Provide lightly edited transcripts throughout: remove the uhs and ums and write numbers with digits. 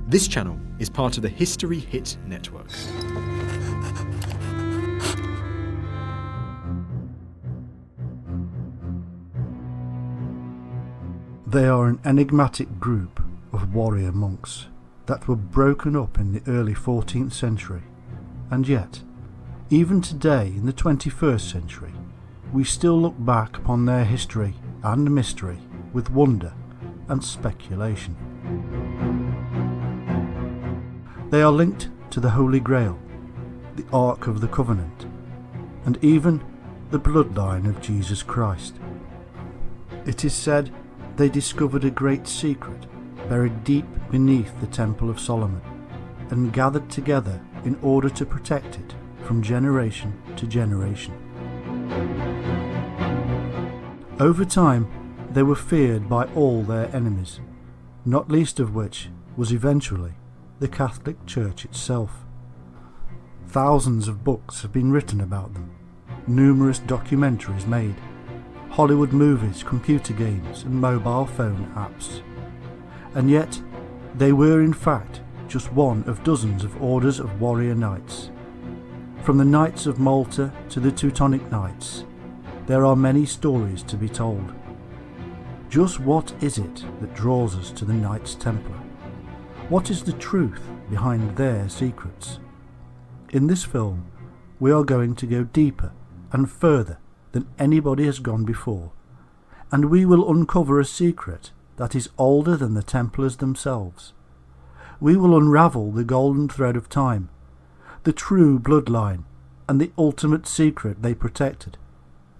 This channel is part of the History Hit network. They are an enigmatic group of warrior monks that were broken up in the early 14th century, and yet, even today in the 21st century, we still look back upon their history and mystery with wonder and speculation. They are linked to the Holy Grail, the Ark of the Covenant, and even the bloodline of Jesus Christ. It is said they discovered a great secret buried deep beneath the Temple of Solomon and gathered together in order to protect it from generation to generation. Over time, they were feared by all their enemies, not least of which was eventually the Catholic Church itself. Thousands of books have been written about them, numerous documentaries made, Hollywood movies, computer games and mobile phone apps. And yet, they were in fact just one of dozens of orders of warrior knights. From the Knights of Malta to the Teutonic Knights, there are many stories to be told. Just what is it that draws us to the Knights Templar? What is the truth behind their secrets? In this film, we are going to go deeper and further than anybody has gone before, and we will uncover a secret that is older than the Templars themselves. We will unravel the golden thread of time, the true bloodline, and the ultimate secret they protected,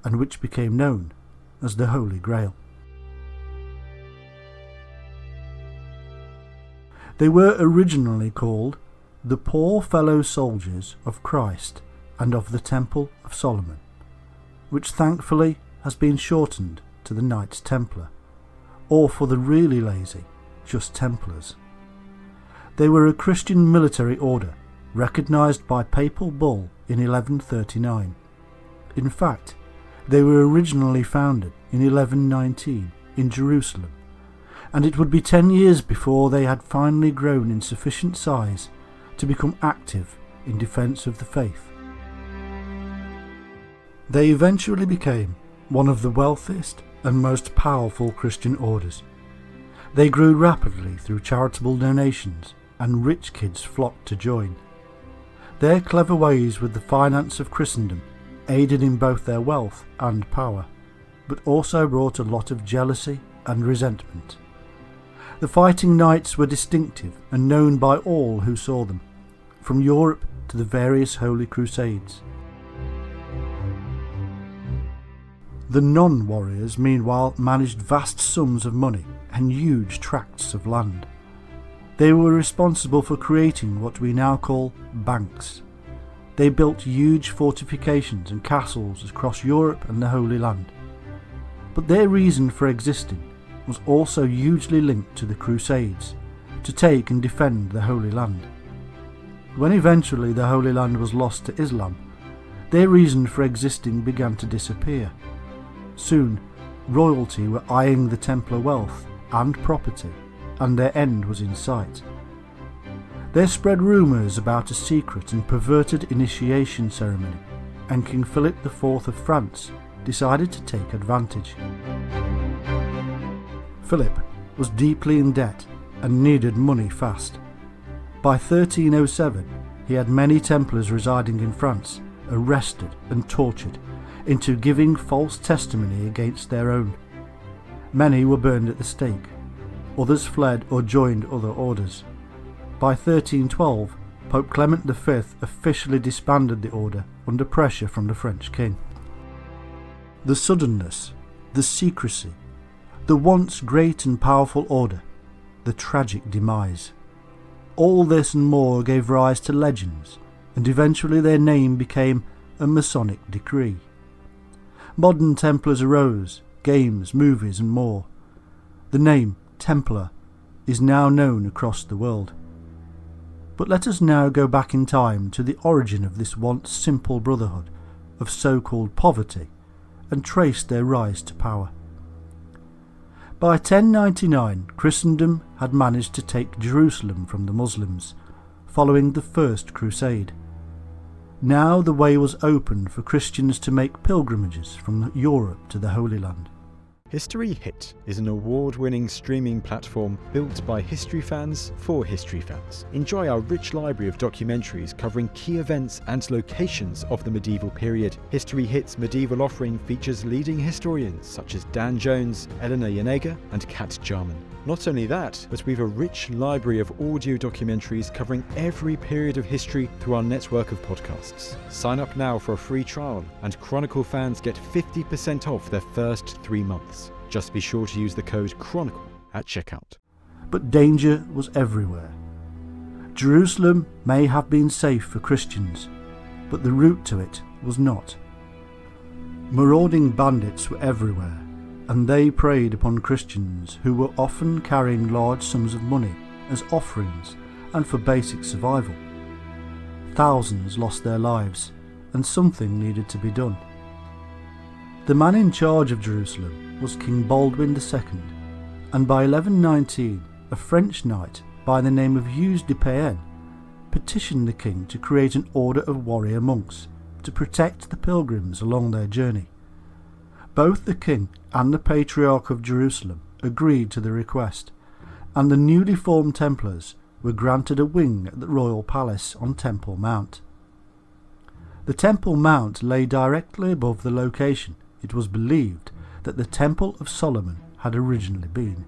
and which became known as the Holy Grail. They were originally called the Poor Fellow Soldiers of Christ and of the Temple of Solomon, which thankfully has been shortened to the Knights Templar, or for the really lazy, just Templars. They were a Christian military order recognised by papal bull in 1139. In fact, they were originally founded in 1119 in Jerusalem, and it would be 10 years before they had finally grown in sufficient size to become active in defence of the faith. They eventually became one of the wealthiest and most powerful Christian orders. They grew rapidly through charitable donations, and rich kids flocked to join. Their clever ways with the finance of Christendom aided in both their wealth and power, but also brought a lot of jealousy and resentment. The fighting knights were distinctive and known by all who saw them, from Europe to the various Holy Crusades. The non-warriors, meanwhile, managed vast sums of money and huge tracts of land. They were responsible for creating what we now call banks. They built huge fortifications and castles across Europe and the Holy Land. But their reason for existing was also hugely linked to the Crusades, to take and defend the Holy Land. When eventually the Holy Land was lost to Islam, their reason for existing began to disappear. Soon, royalty were eyeing the Templar wealth and property, and their end was in sight. There spread rumours about a secret and perverted initiation ceremony, and King Philip IV of France decided to take advantage. Philip was deeply in debt and needed money fast. By 1307, he had many Templars residing in France arrested and tortured into giving false testimony against their own. Many were burned at the stake, others fled or joined other orders. By 1312, Pope Clement V officially disbanded the order under pressure from the French king. The suddenness, the secrecy, the once great and powerful order, the tragic demise. All this and more gave rise to legends, and eventually their name became a Masonic decree. Modern Templars arose, games, movies and more. The name Templar is now known across the world. But let us now go back in time to the origin of this once simple brotherhood of so-called poverty and trace their rise to power. By 1099, Christendom had managed to take Jerusalem from the Muslims, following the First Crusade. Now the way was open for Christians to make pilgrimages from Europe to the Holy Land. History Hit is an award-winning streaming platform built by history fans for history fans. Enjoy our rich library of documentaries covering key events and locations of the medieval period. History Hit's medieval offering features leading historians such as Dan Jones, Eleanor Janega and Kat Jarman. Not only that, but we've a rich library of audio documentaries covering every period of history through our network of podcasts. Sign up now for a free trial, and Chronicle fans get 50% off their first 3 months. Just be sure to use the code CHRONICLE at checkout. But danger was everywhere. Jerusalem may have been safe for Christians, but the route to it was not. Marauding bandits were everywhere, and they preyed upon Christians who were often carrying large sums of money as offerings and for basic survival. Thousands lost their lives, and something needed to be done. The man in charge of Jerusalem was King Baldwin II, and by 1119 a French knight by the name of Hugues de Payenne petitioned the king to create an order of warrior monks to protect the pilgrims along their journey. Both the king and the Patriarch of Jerusalem agreed to the request, and the newly formed Templars were granted a wing at the royal palace on Temple Mount. The Temple Mount lay directly above the location it was believed that the Temple of Solomon had originally been.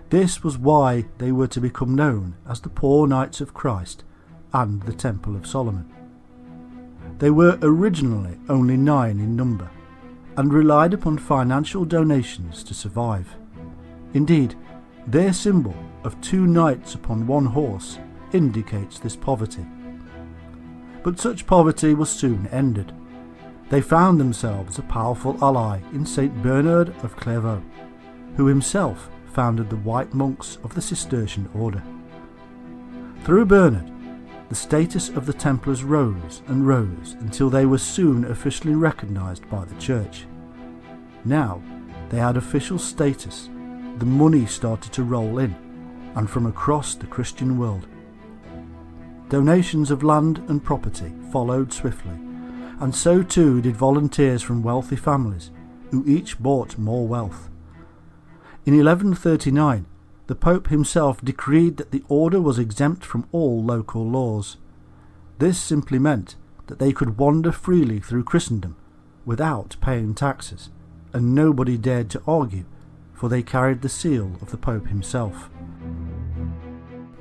This was why they were to become known as the Poor Knights of Christ and the Temple of Solomon. They were originally only 9 in number, and relied upon financial donations to survive. Indeed, their symbol of 2 knights upon 1 horse indicates this poverty. But such poverty was soon ended. They found themselves a powerful ally in St. Bernard of Clairvaux, who himself founded the White Monks of the Cistercian order. Through Bernard, the status of the Templars rose and rose until they were soon officially recognised by the Church. Now they had official status, the money started to roll in, and from across the Christian world. Donations of land and property followed swiftly, and so too did volunteers from wealthy families, who each bought more wealth. In 1139, the Pope himself decreed that the order was exempt from all local laws. This simply meant that they could wander freely through Christendom without paying taxes, and nobody dared to argue, for they carried the seal of the Pope himself.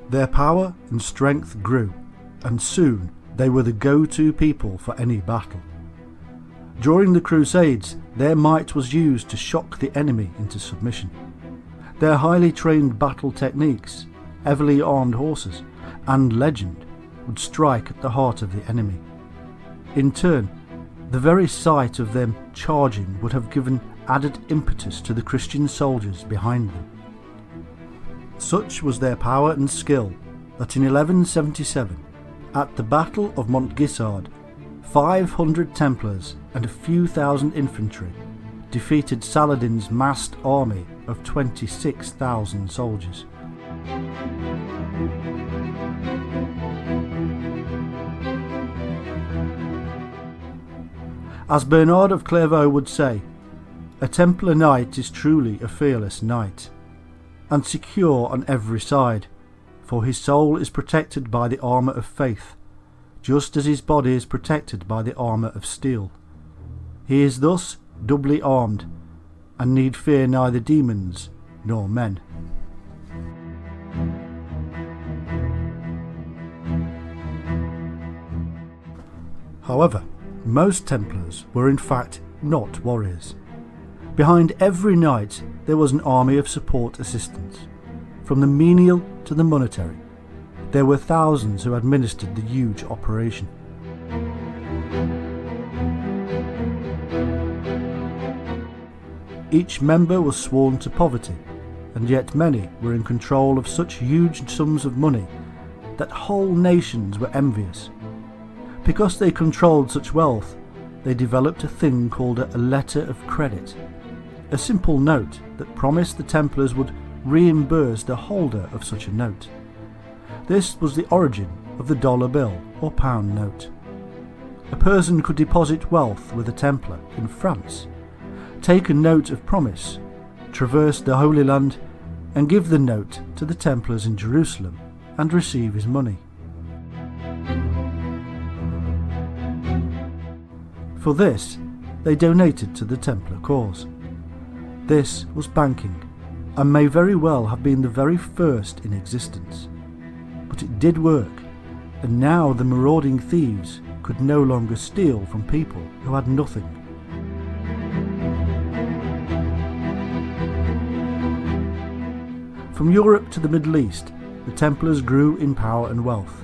Their power and strength grew, and soon they were the go-to people for any battle. During the Crusades, their might was used to shock the enemy into submission. Their highly trained battle techniques, heavily armed horses, and legend would strike at the heart of the enemy. In turn, the very sight of them charging would have given added impetus to the Christian soldiers behind them. Such was their power and skill that in 1177, at the Battle of Montgisard, 500 Templars and a few thousand infantry defeated Saladin's massed army of 26,000 soldiers. As Bernard of Clairvaux would say, a Templar knight is truly a fearless knight, and secure on every side, for his soul is protected by the armour of faith, just as his body is protected by the armour of steel. He is thus doubly armed, and need fear neither demons nor men. However, most Templars were in fact not warriors. Behind every knight there was an army of support assistants. From the menial to the monetary, there were thousands who administered the huge operation. Each member was sworn to poverty, and yet many were in control of such huge sums of money that whole nations were envious. Because they controlled such wealth, they developed a thing called a letter of credit, a simple note that promised the Templars would reimburse the holder of such a note. This was the origin of the dollar bill or pound note. A person could deposit wealth with a Templar in France, take a note of promise, traverse the Holy Land, and give the note to the Templars in Jerusalem and receive his money. For this, they donated to the Templar cause. This was banking, and may very well have been the very first in existence. But it did work, and now the marauding thieves could no longer steal from people who had nothing. From Europe to the Middle East, the Templars grew in power and wealth.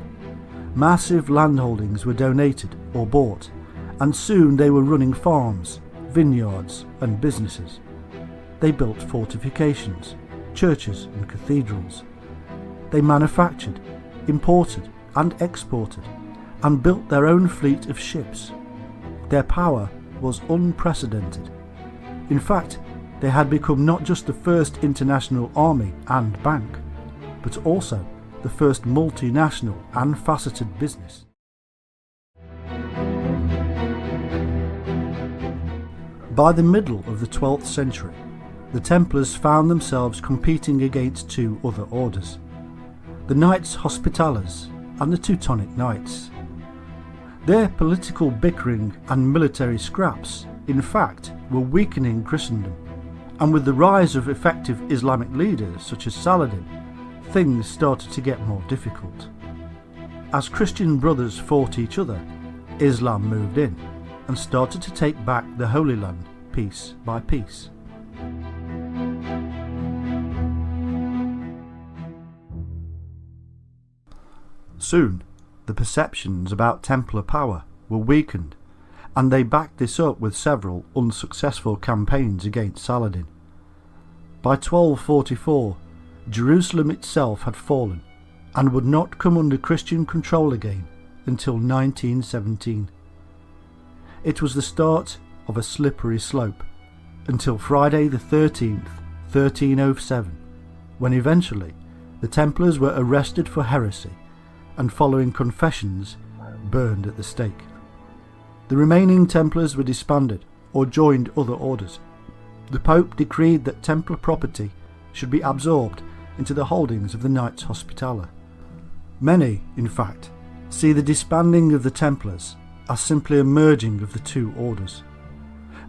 Massive landholdings were donated or bought, and soon they were running farms, vineyards and businesses. They built fortifications, churches and cathedrals. They manufactured, imported and exported, and built their own fleet of ships. Their power was unprecedented. In fact, they had become not just the first international army and bank, but also the first multinational and faceted business. By the middle of the 12th century, the Templars found themselves competing against two other orders, the Knights Hospitallers and the Teutonic Knights. Their political bickering and military scraps, in fact, were weakening Christendom, and with the rise of effective Islamic leaders such as Saladin, things started to get more difficult. As Christian brothers fought each other, Islam moved in and started to take back the Holy Land piece by piece. Soon, the perceptions about Templar power were weakened, and they backed this up with several unsuccessful campaigns against Saladin. By 1244, Jerusalem itself had fallen and would not come under Christian control again until 1917. It was the start of a slippery slope until Friday the 13th, 1307, when eventually the Templars were arrested for heresy and, following confessions, burned at the stake. The remaining Templars were disbanded or joined other orders. The Pope decreed that Templar property should be absorbed into the holdings of the Knights Hospitaller. Many, in fact, see the disbanding of the Templars as simply a merging of the two orders.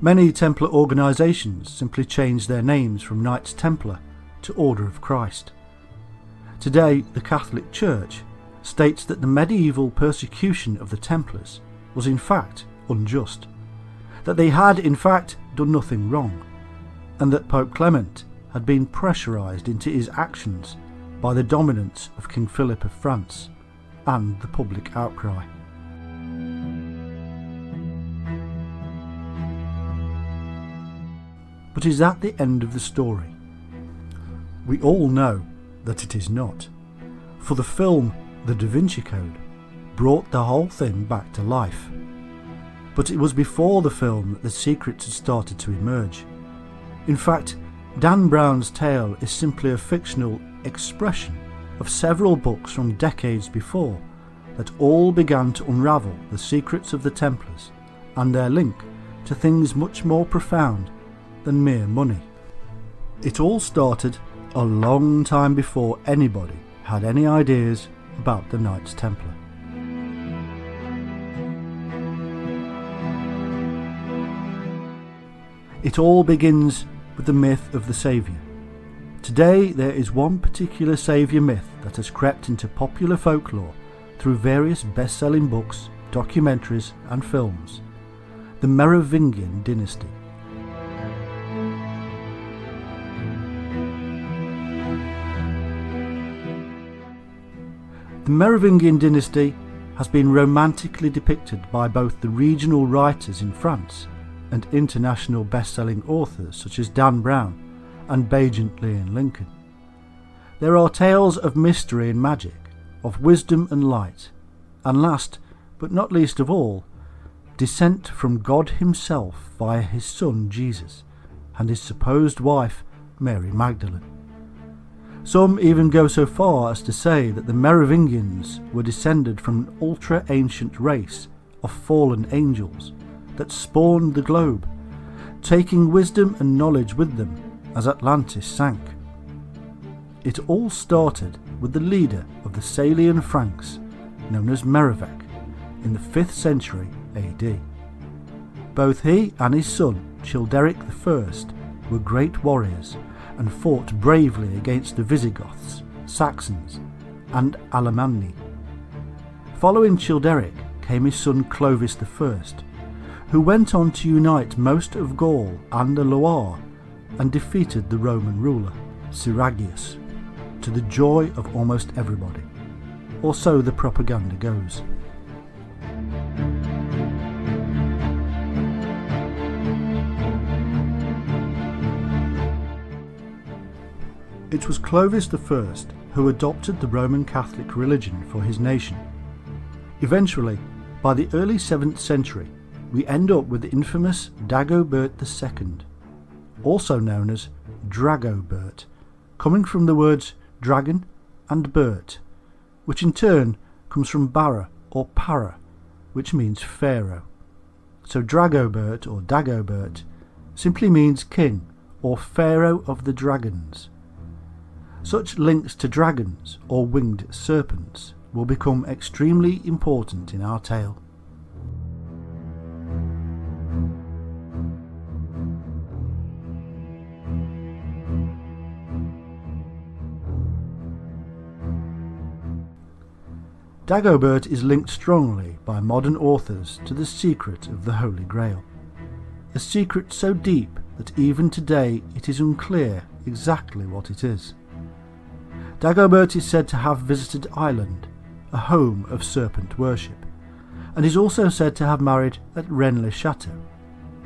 Many Templar organisations simply changed their names from Knights Templar to Order of Christ. Today, the Catholic Church states that the medieval persecution of the Templars was in fact unjust, that they had in fact done nothing wrong, and that Pope Clement had been pressurised into his actions by the dominance of King Philip of France and the public outcry. But is that the end of the story? We all know that it is not, for the film The Da Vinci Code brought the whole thing back to life. But it was before the film that the secrets had started to emerge. In fact, Dan Brown's tale is simply a fictional expression of several books from decades before that all began to unravel the secrets of the Templars and their link to things much more profound than mere money. It all started a long time before anybody had any ideas about the Knights Templar. It all begins with the myth of the Saviour. Today there is one particular Saviour myth that has crept into popular folklore through various best-selling books, documentaries and films: the Merovingian dynasty. The Merovingian dynasty has been romantically depicted by both the regional writers in France and international best-selling authors such as Dan Brown and Bajent Lee and Lincoln. There are tales of mystery and magic, of wisdom and light, and last but not least of all, descent from God himself via his son Jesus, and his supposed wife, Mary Magdalene. Some even go so far as to say that the Merovingians were descended from an ultra-ancient race of fallen angels that spawned the globe, taking wisdom and knowledge with them as Atlantis sank. It all started with the leader of the Salian Franks, known as Merovech, in the 5th century AD. Both he and his son, Childeric I, were great warriors and fought bravely against the Visigoths, Saxons, and Alemanni. Following Childeric came his son Clovis I, who went on to unite most of Gaul and the Loire and defeated the Roman ruler, Siragius, to the joy of almost everybody, or so the propaganda goes. It was Clovis I who adopted the Roman Catholic religion for his nation. Eventually, by the early 7th century, we end up with the infamous Dagobert II, also known as Dragobert, coming from the words dragon and Bert, which in turn comes from Bara or Para, which means pharaoh. So Dragobert or Dagobert simply means king or pharaoh of the dragons. Such links to dragons or winged serpents will become extremely important in our tale. Dagobert is linked strongly by modern authors to the secret of the Holy Grail, a secret so deep that even today it is unclear exactly what it is. Dagobert is said to have visited Ireland, a home of serpent worship, and is also said to have married at Rennes-le-Château,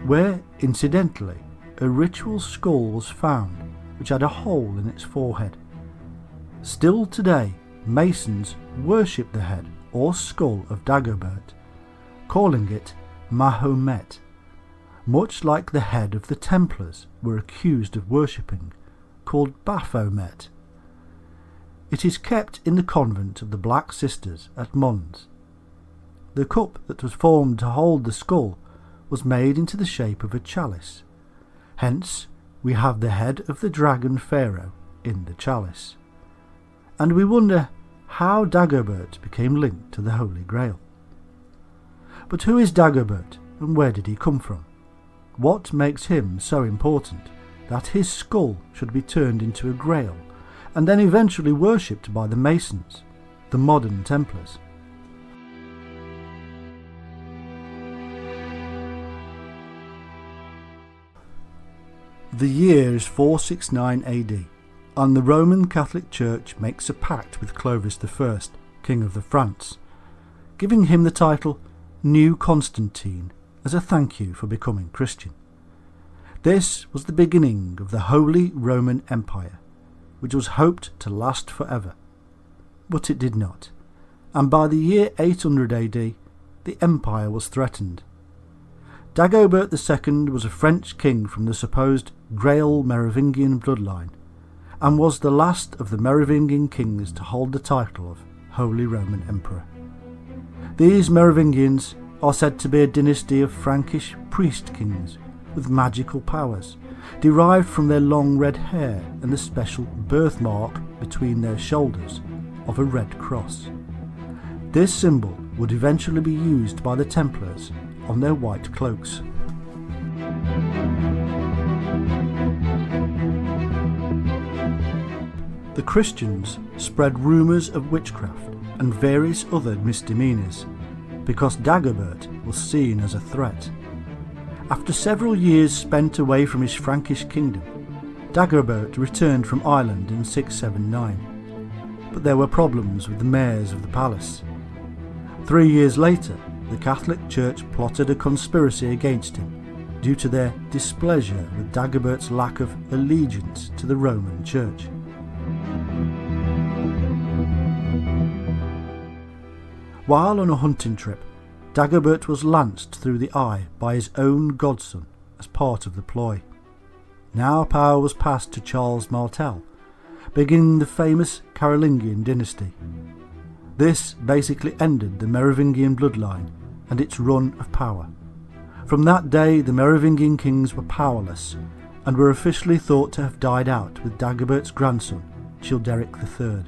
where, incidentally, a ritual skull was found which had a hole in its forehead. Still today, Masons worship the head or skull of Dagobert, calling it Mahomet, much like the head of the Templars were accused of worshipping, called Baphomet. It is kept in the convent of the Black Sisters at Mons. The cup that was formed to hold the skull was made into the shape of a chalice. Hence, we have the head of the dragon pharaoh in the chalice. And we wonder how Dagobert became linked to the Holy Grail. But who is Dagobert and where did he come from? What makes him so important that his skull should be turned into a grail and then eventually worshipped by the Masons, the modern Templars? The year is 469 AD, and the Roman Catholic Church makes a pact with Clovis I, King of the Franks, giving him the title New Constantine as a thank you for becoming Christian. This was the beginning of the Holy Roman Empire, which was hoped to last forever. But it did not, and by the year 800 AD, the empire was threatened. Dagobert II was a French king from the supposed Grail Merovingian bloodline, and was the last of the Merovingian kings to hold the title of Holy Roman Emperor. These Merovingians are said to be a dynasty of Frankish priest kings with magical powers, derived from their long red hair and the special birthmark between their shoulders of a red cross. This symbol would eventually be used by the Templars on their white cloaks. The Christians spread rumours of witchcraft and various other misdemeanours because Dagobert was seen as a threat. After several years spent away from his Frankish kingdom, Dagobert returned from Ireland in 679, but there were problems with the mayors of the palace. 3 years later, the Catholic Church plotted a conspiracy against him due to their displeasure with Dagobert's lack of allegiance to the Roman Church. While on a hunting trip, Dagobert was lanced through the eye by his own godson as part of the ploy. Now power was passed to Charles Martel, beginning the famous Carolingian dynasty. This basically ended the Merovingian bloodline and its run of power. From that day the Merovingian kings were powerless and were officially thought to have died out with Dagobert's grandson, Childeric III.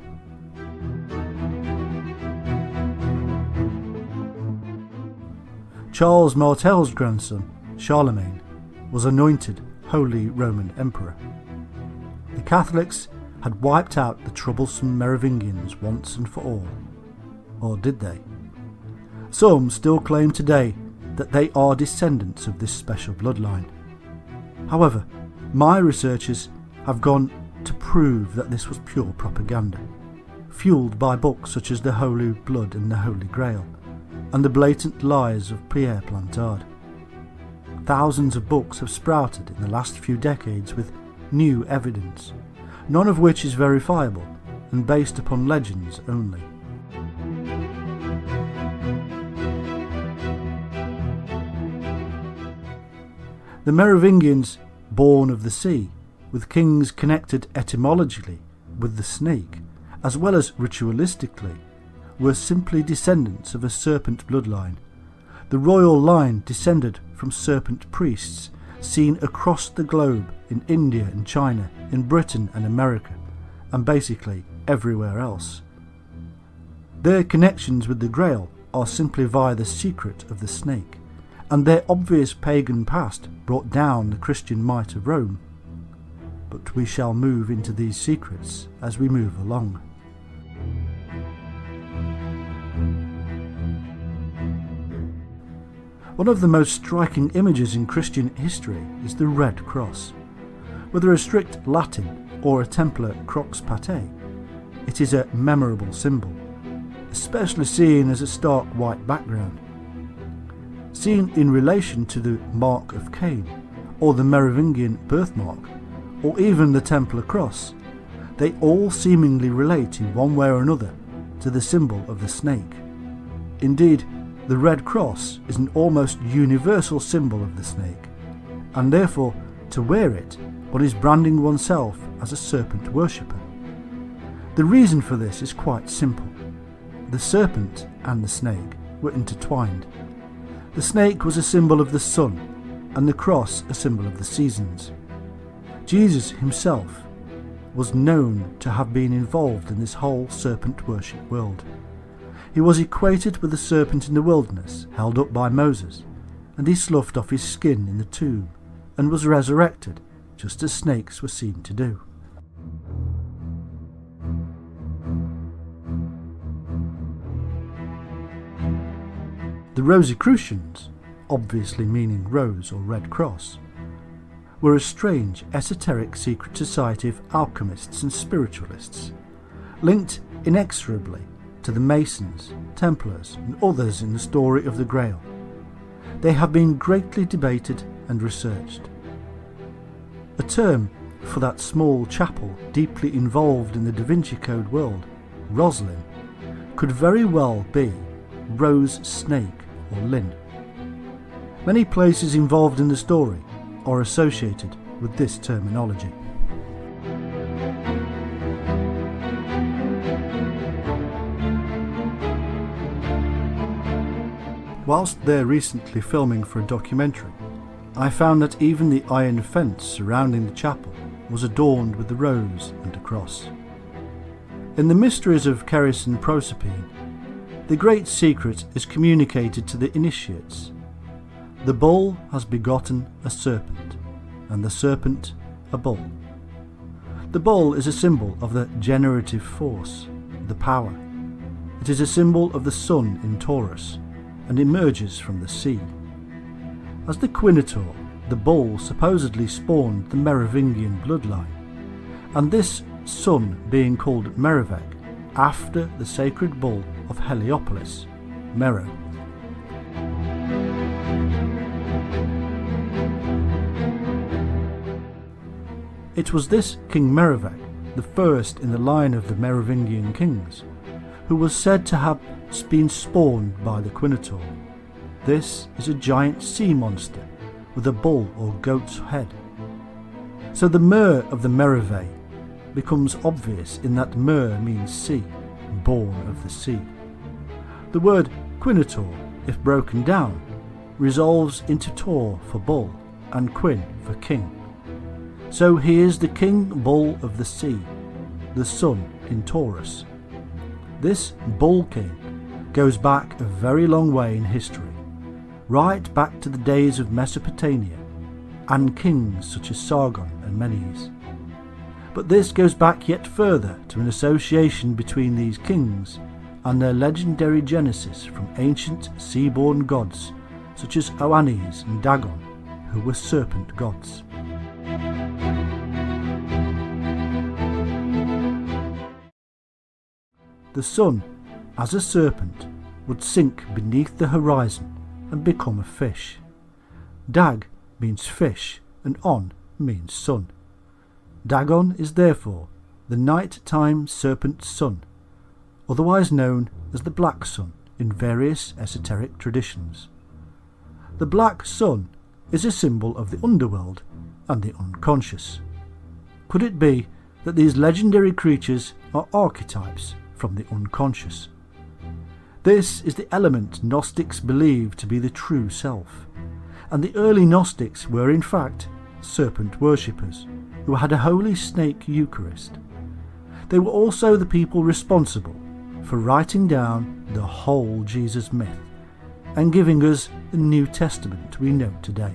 Charles Martel's grandson, Charlemagne, was anointed Holy Roman Emperor. The Catholics had wiped out the troublesome Merovingians once and for all. Or did they? Some still claim today that they are descendants of this special bloodline. However, my researchers have gone to prove that this was pure propaganda, fueled by books such as The Holy Blood and The Holy Grail, and the blatant lies of Pierre Plantard. Thousands of books have sprouted in the last few decades with new evidence, none of which is verifiable and based upon legends only. The Merovingians, born of the sea, with kings connected etymologically with the snake, as well as ritualistically, were simply descendants of a serpent bloodline. The royal line descended from serpent priests seen across the globe in India and China, in Britain and America, and basically everywhere else. Their connections with the Grail are simply via the secret of the snake, and their obvious pagan past brought down the Christian might of Rome. But we shall move into these secrets as we move along. One of the most striking images in Christian history is the Red Cross. Whether a strict Latin or a Templar croix patée, it is a memorable symbol, especially seen as a stark white background. Seen in relation to the Mark of Cain, or the Merovingian birthmark, or even the Templar cross, they all seemingly relate in one way or another to the symbol of the snake. Indeed, the Red Cross is an almost universal symbol of the snake, and therefore, to wear it, one is branding oneself as a serpent worshipper. The reason for this is quite simple. The serpent and the snake were intertwined. The snake was a symbol of the sun, and the cross a symbol of the seasons. Jesus himself was known to have been involved in this whole serpent worship world. He was equated with the serpent in the wilderness held up by Moses, and he sloughed off his skin in the tomb and was resurrected, just as snakes were seen to do. The Rosicrucians, obviously meaning rose or red cross, were a strange, esoteric secret society of alchemists and spiritualists, linked inexorably to the Masons, Templars and others in the story of the Grail. They have been greatly debated and researched. A term for that small chapel deeply involved in the Da Vinci Code world, Roslin, could very well be Rose Snake or Lynn. Many places involved in the story are associated with this terminology. Whilst there recently filming for a documentary, I found that even the iron fence surrounding the chapel was adorned with the rose and a cross. In the mysteries of Keris and Proserpine, the great secret is communicated to the initiates. The bull has begotten a serpent, and the serpent a bull. The bull is a symbol of the generative force, the power. It is a symbol of the sun in Taurus, and emerges from the sea. As the Quinator, the bull supposedly spawned the Merovingian bloodline, and this son being called Meriveg after the sacred bull of Heliopolis, Mero. It was this King Meriveg, the first in the line of the Merovingian kings, who was said to have been spawned by the Quinator. This is a giant sea monster with a bull or goat's head. So the Mer of the Merivale becomes obvious in that Mer means sea, born of the sea. The word Quinator, if broken down, resolves into Tor for bull and Quin for king. So he is the king bull of the sea, the sun in Taurus. This bull king goes back a very long way in history, right back to the days of Mesopotamia and kings such as Sargon and Menes. But this goes back yet further to an association between these kings and their legendary genesis from ancient sea-born gods such as Oannes and Dagon, who were serpent gods. The sun, as a serpent, would sink beneath the horizon and become a fish. Dag means fish and On means sun. Dagon is therefore the night-time serpent sun, otherwise known as the Black Sun in various esoteric traditions. The Black Sun is a symbol of the underworld and the unconscious. Could it be that these legendary creatures are archetypes from the unconscious? This is the element Gnostics believe to be the true self, and the early Gnostics were in fact serpent worshippers who had a holy snake Eucharist. They were also the people responsible for writing down the whole Jesus myth and giving us the New Testament we know today.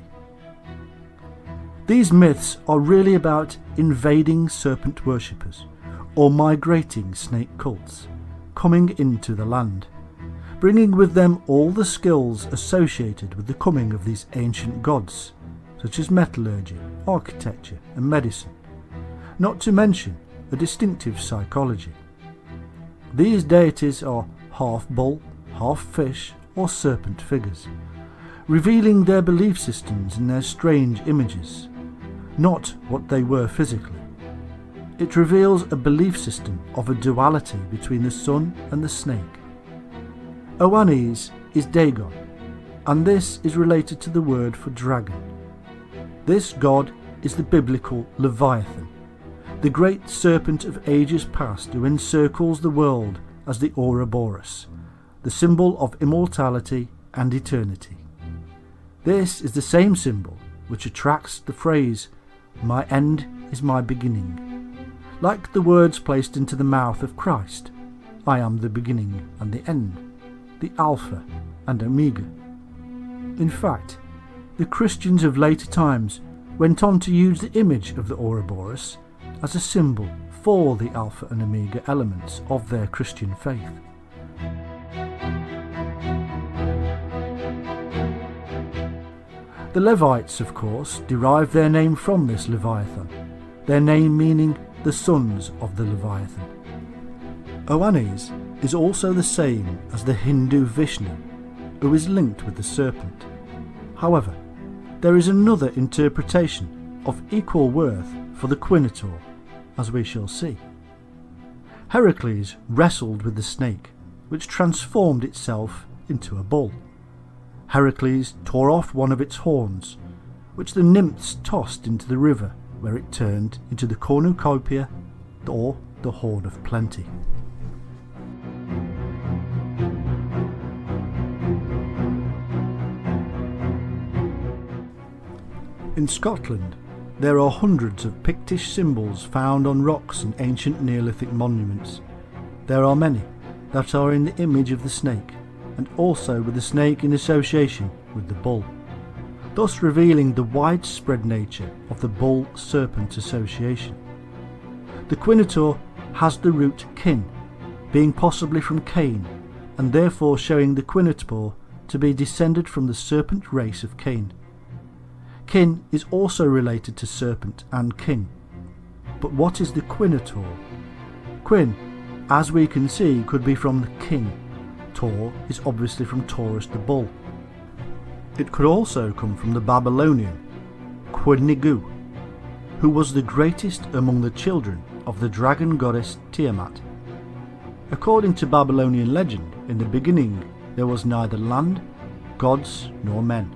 These myths are really about invading serpent worshippers or migrating snake cults, coming into the land, bringing with them all the skills associated with the coming of these ancient gods, such as metallurgy, architecture and medicine, not to mention a distinctive psychology. These deities are half bull, half fish or serpent figures, revealing their belief systems in their strange images, not what they were physically. It reveals a belief system of a duality between the sun and the snake. Oannes is Dagon, and this is related to the word for dragon. This god is the biblical Leviathan, the great serpent of ages past who encircles the world as the Ouroboros, the symbol of immortality and eternity. This is the same symbol which attracts the phrase, "My end is my beginning," like the words placed into the mouth of Christ, "I am the beginning and the end, the Alpha and Omega." In fact, the Christians of later times went on to use the image of the Ouroboros as a symbol for the Alpha and Omega elements of their Christian faith. The Levites, of course, derived their name from this Leviathan, their name meaning the sons of the Leviathan. Oannes is also the same as the Hindu Vishnu, who is linked with the serpent. However, there is another interpretation of equal worth for the Quinator, as we shall see. Heracles wrestled with the snake, which transformed itself into a bull. Heracles tore off one of its horns, which the nymphs tossed into the river, where it turned into the cornucopia, or the Horn of Plenty. In Scotland, there are hundreds of Pictish symbols found on rocks and ancient Neolithic monuments. There are many that are in the image of the snake, and also with the snake in association with the bull, thus revealing the widespread nature of the bull-serpent association. The Quinator has the root kin, being possibly from Cain, and therefore showing the Quinator to be descended from the serpent race of Cain. Kin is also related to serpent and king. But what is the Quinator? Quin, as we can see, could be from the king. Tor is obviously from Taurus the bull. It could also come from the Babylonian Quinigu, who was the greatest among the children of the dragon goddess Tiamat. According to Babylonian legend, in the beginning there was neither land, gods nor men.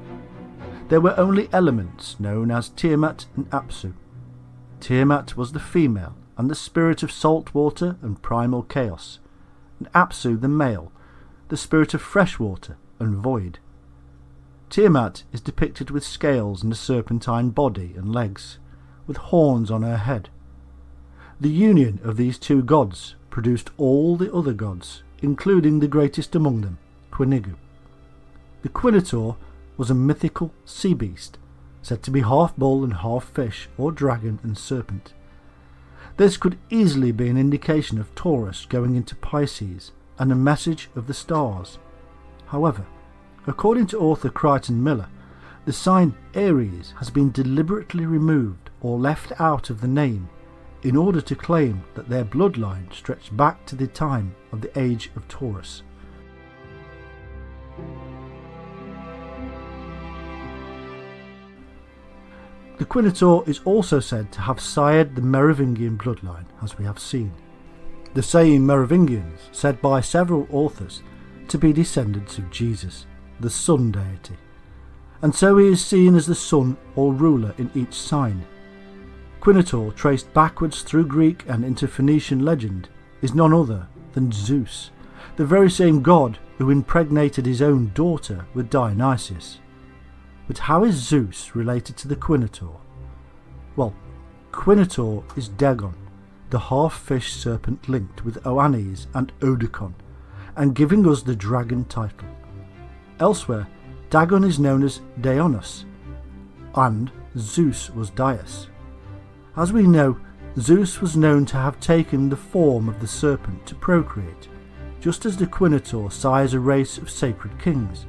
There were only elements known as Tiamat and Apsu. Tiamat was the female and the spirit of salt water and primal chaos, and Apsu the male, the spirit of fresh water and void. Tiamat is depicted with scales and a serpentine body and legs, with horns on her head. The union of these two gods produced all the other gods, including the greatest among them, Quinigu. The Quinator was a mythical sea beast, said to be half bull and half fish, or dragon and serpent. This could easily be an indication of Taurus going into Pisces and a message of the stars. However, according to author Crichton Miller, the sign Aries has been deliberately removed or left out of the name in order to claim that their bloodline stretched back to the time of the age of Taurus. The Quinator is also said to have sired the Merovingian bloodline, as we have seen. The same Merovingians said by several authors to be descendants of Jesus, the sun deity, and so he is seen as the sun or ruler in each sign. Quinator, traced backwards through Greek and into Phoenician legend, is none other than Zeus, the very same god who impregnated his own daughter with Dionysius. But how is Zeus related to the Quinator? Well, Quinator is Dagon, the half-fish serpent linked with Oannes and Oedicon, and giving us the dragon title. Elsewhere, Dagon is known as Deonos, and Zeus was Dias. As we know, Zeus was known to have taken the form of the serpent to procreate, just as the Quinator sires a race of sacred kings,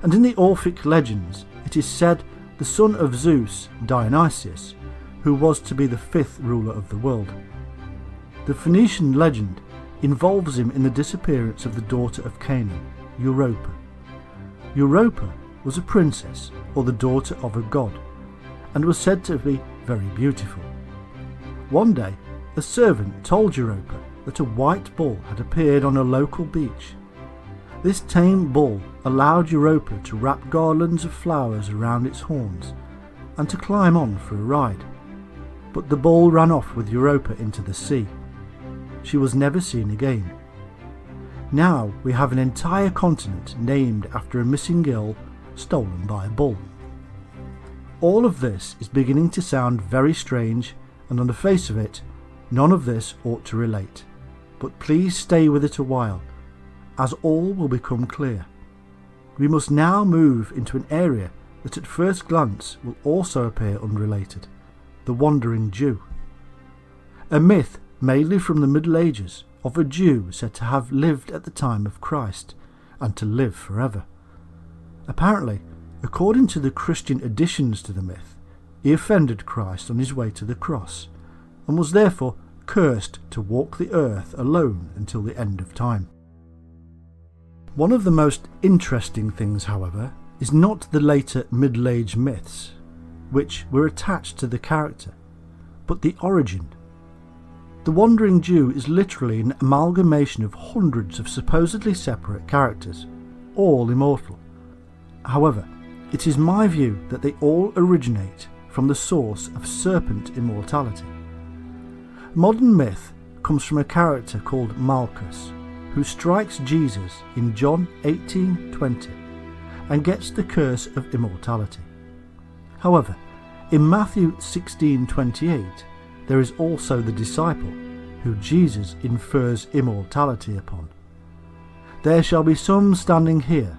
and in the Orphic legends it is said the son of Zeus, Dionysius, who was to be the fifth ruler of the world. The Phoenician legend involves him in the disappearance of the daughter of Canaan, Europa. Europa was a princess or the daughter of a god, and was said to be very beautiful. One day, a servant told Europa that a white bull had appeared on a local beach. This tame bull allowed Europa to wrap garlands of flowers around its horns and to climb on for a ride. But the bull ran off with Europa into the sea. She was never seen again. Now we have an entire continent named after a missing girl stolen by a bull. All of this is beginning to sound very strange, and on the face of it, none of this ought to relate. But please stay with it a while, as all will become clear. We must now move into an area that at first glance will also appear unrelated: the Wandering Jew. A myth mainly from the Middle Ages of a Jew said to have lived at the time of Christ and to live forever. Apparently, according to the Christian additions to the myth, he offended Christ on his way to the cross and was therefore cursed to walk the earth alone until the end of time. One of the most interesting things, however, is not the later Middle Age myths, which were attached to the character, but the origin. The Wandering Jew is literally an amalgamation of hundreds of supposedly separate characters, all immortal. However, it is my view that they all originate from the source of serpent immortality. Modern myth comes from a character called Malchus, who strikes Jesus in John 18:20 and gets the curse of immortality. However, in Matthew 16:28 there is also the disciple who Jesus infers immortality upon. There shall be some standing here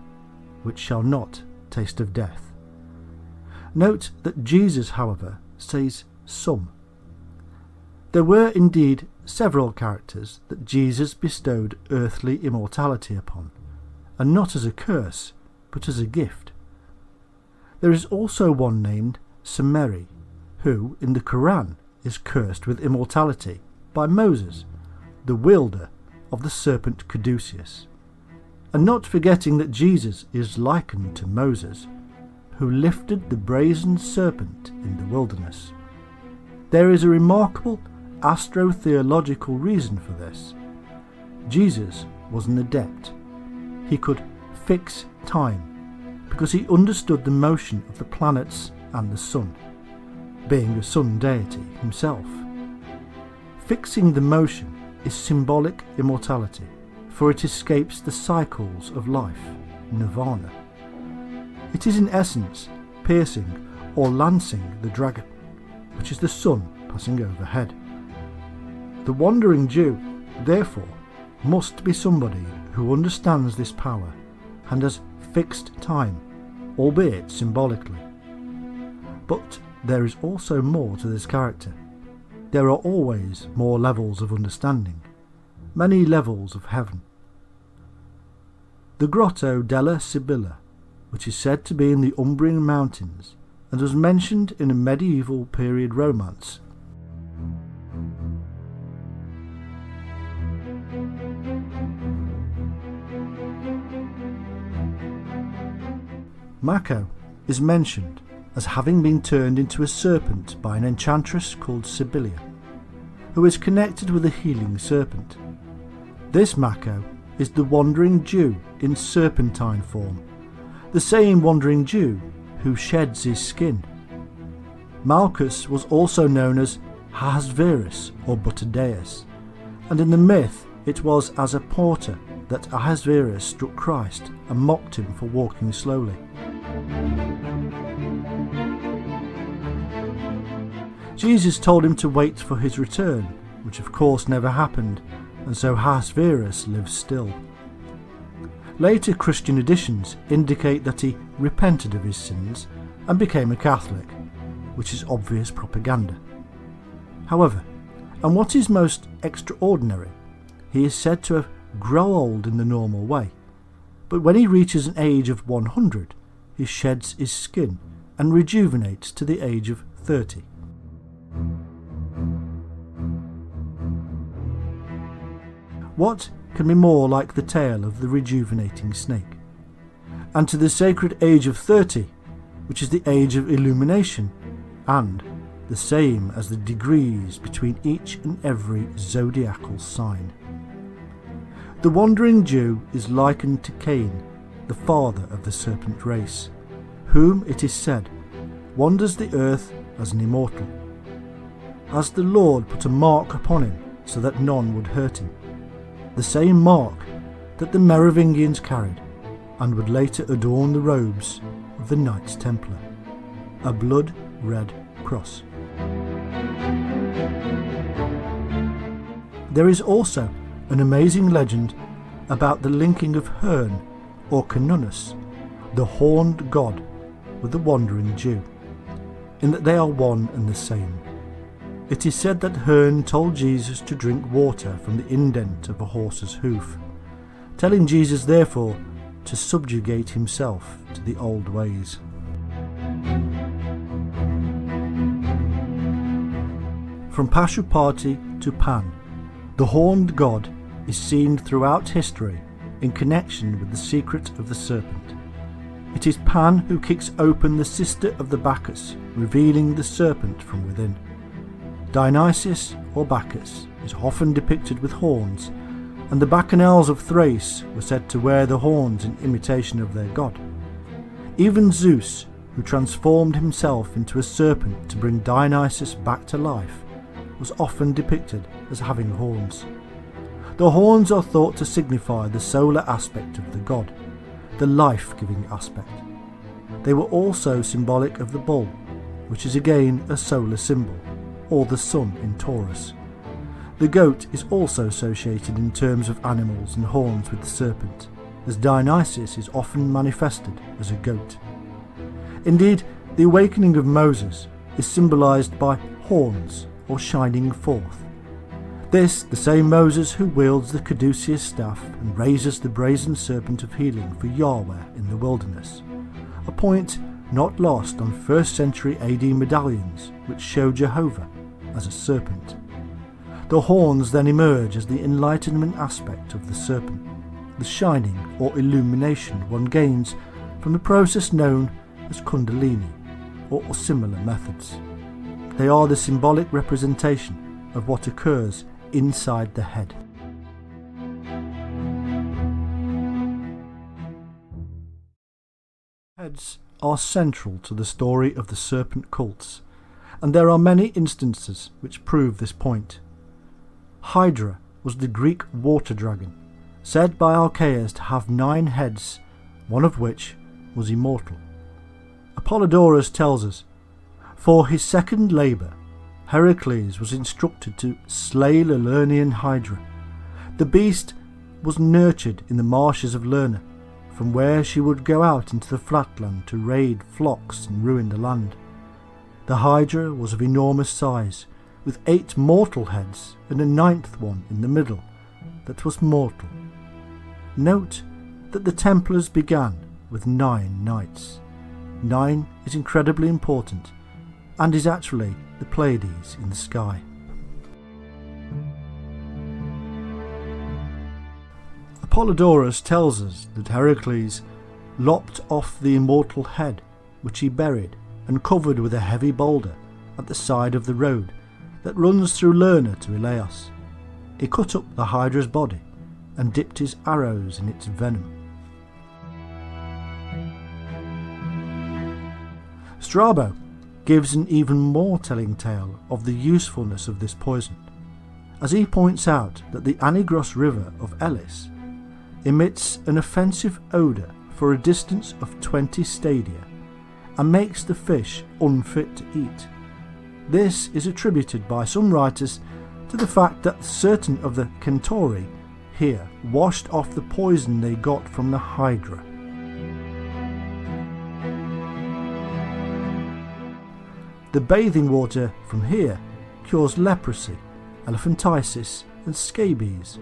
which shall not taste of death. Note that Jesus, however, says some. There were indeed several characters that Jesus bestowed earthly immortality upon, and not as a curse, but as a gift. There is also one named Semeri, who in the Quran is cursed with immortality by Moses, the wielder of the serpent caduceus. And not forgetting that Jesus is likened to Moses, who lifted the brazen serpent in the wilderness. There is a remarkable astrotheological reason for this. Jesus was an adept. He could fix time because he understood the motion of the planets and the sun. being a sun deity himself. Fixing the motion is symbolic immortality, for it escapes the cycles of life, nirvana. It is in essence piercing or lancing the dragon, which is the sun passing overhead. The wandering Jew, therefore, must be somebody who understands this power and has fixed time, albeit symbolically. But there is also more to this character. There are always more levels of understanding, many levels of heaven. The Grotto della Sibilla, which is said to be in the Umbrian mountains and was mentioned in a medieval period romance, Mako is mentioned as having been turned into a serpent by an enchantress called Sibylla, who is connected with a healing serpent. This Mako is the wandering Jew in serpentine form, the same wandering Jew who sheds his skin. Malchus was also known as Ahasverus or Butterdeus, and in the myth it was as a porter that Ahasverus struck Christ and mocked him for walking slowly. Jesus told him to wait for his return, which of course never happened, and so Ahasverus lives still. Later Christian editions indicate that he repented of his sins and became a Catholic, which is obvious propaganda. However, and what is most extraordinary, he is said to have grown old in the normal way, but when he reaches an age of 100, he sheds his skin and rejuvenates to the age of 30. What can be more like the tale of the rejuvenating snake? And to the sacred age of 30, which is the age of illumination, and the same as the degrees between each and every zodiacal sign. The wandering Jew is likened to Cain, the father of the serpent race, whom, it is said, wanders the earth as an immortal. As the Lord put a mark upon him so that none would hurt him, the same mark that the Merovingians carried and would later adorn the robes of the Knights Templar, a blood-red cross. There is also an amazing legend about the linking of Herne or Canunus, the horned god, with the wandering Jew, in that they are one and the same. It is said that Herne told Jesus to drink water from the indent of a horse's hoof, telling Jesus therefore to subjugate himself to the old ways. From Pashupati to Pan, the horned god is seen throughout history in connection with the secret of the serpent. It is Pan who kicks open the sister of the Bacchus, revealing the serpent from within. Dionysus, or Bacchus, is often depicted with horns, and the Bacchanals of Thrace were said to wear the horns in imitation of their god. Even Zeus, who transformed himself into a serpent to bring Dionysus back to life, was often depicted as having horns. The horns are thought to signify the solar aspect of the god, the life-giving aspect. They were also symbolic of the bull, which is again a solar symbol, or the sun in Taurus. The goat is also associated in terms of animals and horns with the serpent, as Dionysus is often manifested as a goat. Indeed, the awakening of Moses is symbolised by horns, or shining forth. This, the same Moses who wields the caduceus staff and raises the brazen serpent of healing for Yahweh in the wilderness, a point not lost on 1st century AD medallions which show Jehovah as a serpent. The horns then emerge as the enlightenment aspect of the serpent, the shining or illumination one gains from the process known as Kundalini or similar methods. They are the symbolic representation of what occurs inside the head. Heads are central to the story of the serpent cults, and there are many instances which prove this point. Hydra was the Greek water dragon, said by Archaeus to have 9 heads, one of which was immortal. Apollodorus tells us, for his second labour, Heracles was instructed to slay the Lernaean Hydra. The beast was nurtured in the marshes of Lerna, from where she would go out into the flatland to raid flocks and ruin the land. The Hydra was of enormous size, with 8 mortal heads and a 9th one in the middle that was mortal. Note that the Templars began with 9 knights. 9 is incredibly important and is actually the Pleiades in the sky. Apollodorus tells us that Heracles lopped off the immortal head, which he buried and covered with a heavy boulder at the side of the road that runs through Lerna to Elaeus. He cut up the Hydra's body and dipped his arrows in its venom. Strabo gives an even more telling tale of the usefulness of this poison, as he points out that the Anigros river of Elis emits an offensive odour for a distance of 20 stadia and makes the fish unfit to eat. This is attributed by some writers to the fact that certain of the Centauri here washed off the poison they got from the Hydra. The bathing water from here cures leprosy, elephantiasis and scabies.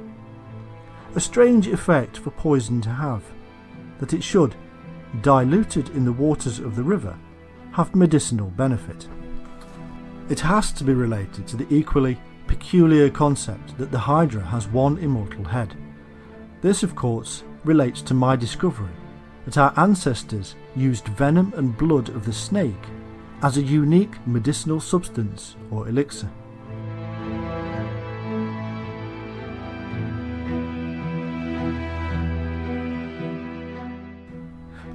A strange effect for poison to have, that it should, diluted in the waters of the river, have medicinal benefit. It has to be related to the equally peculiar concept that the Hydra has 1 immortal head. This, of course, relates to my discovery that our ancestors used venom and blood of the snake as a unique medicinal substance or elixir.